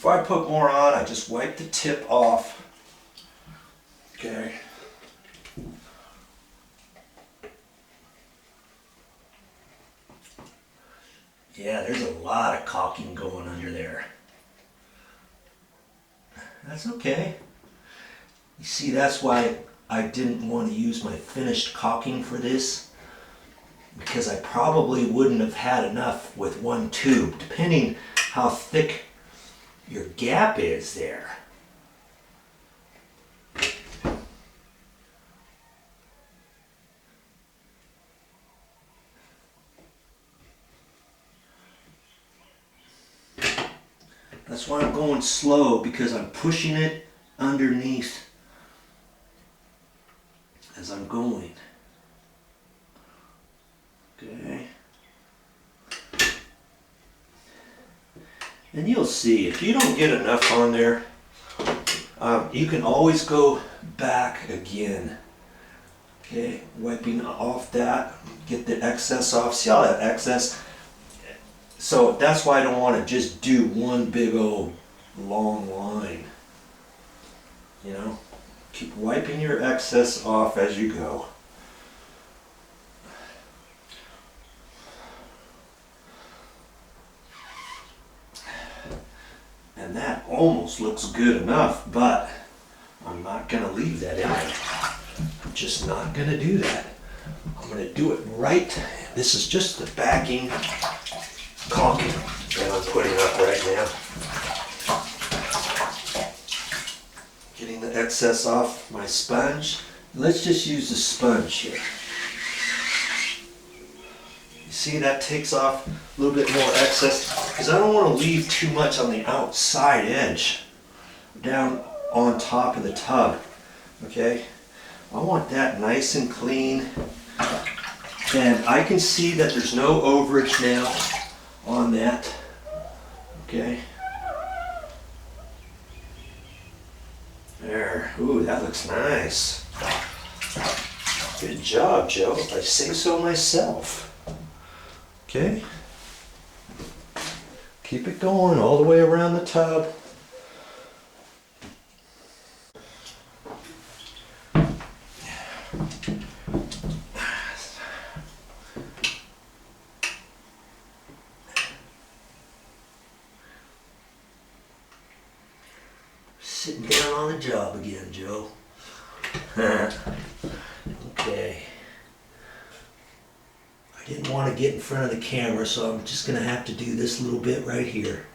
Before I put more on, I just wipe the tip off. Okay. Yeah, there's a lot of caulking going under there. That's okay. You see, that's why I didn't want to use my finished caulking for this, because I probably wouldn't have had enough with one tube, depending how thick your gap is there. That's why I'm going slow, because I'm pushing it underneath as I'm going. Okay. And you'll see, if you don't get enough on there, you can always go back again. Okay, wiping off that, get the excess off. See all that excess? So that's why I don't want to just do one big old long line. You know, keep wiping your excess off as you go. And that almost looks good enough, but I'm not going to leave that in there. I'm just not going to do that. I'm going to do it right. This is just the backing caulking that I'm putting up right now. Getting the excess off my sponge. Let's just use the sponge here. You see, that takes off a little bit more excess, because I don't want to leave too much on the outside edge down on top of the tub. Okay, I want that nice and clean, and I can see that there's no overage now on that. Okay, there. Ooh, that looks nice. Good job, Joe, if I say so myself. Okay, keep it going all the way around the tub. Sitting down on the job again, Joe. Okay. I didn't want to get in front of the camera, so I'm just going to have to do this little bit right here.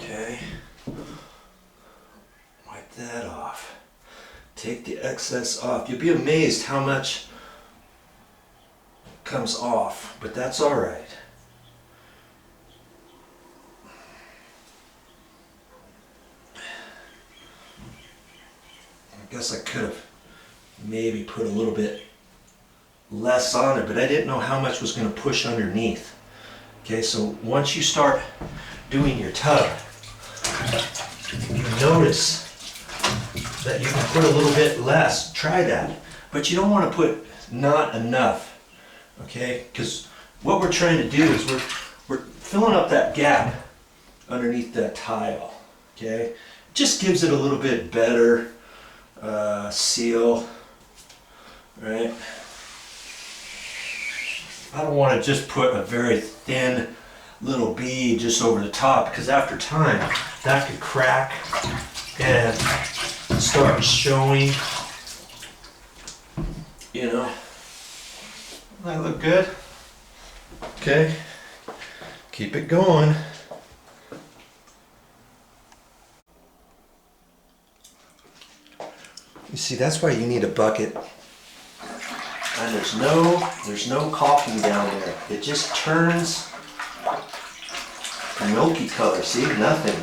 Okay. Wipe that off. Take the excess off. You'll be amazed how much comes off, but that's all right. I guess I could have maybe put a little bit less on it, but I didn't know how much was going to push underneath. Okay, so once you start doing your tub, you notice that you can put a little bit less. Try that, but you don't want to put not enough. Okay, because what we're trying to do is we're filling up that gap underneath that tile. Okay, just gives it a little bit better seal, right? I don't want to just put a very thin little bead just over the top, because after time that could crack and start showing. You know, that look good? Okay, keep it going. You see, that's why you need a bucket. And there's no caulking down there. It just turns a milky color. See, nothing.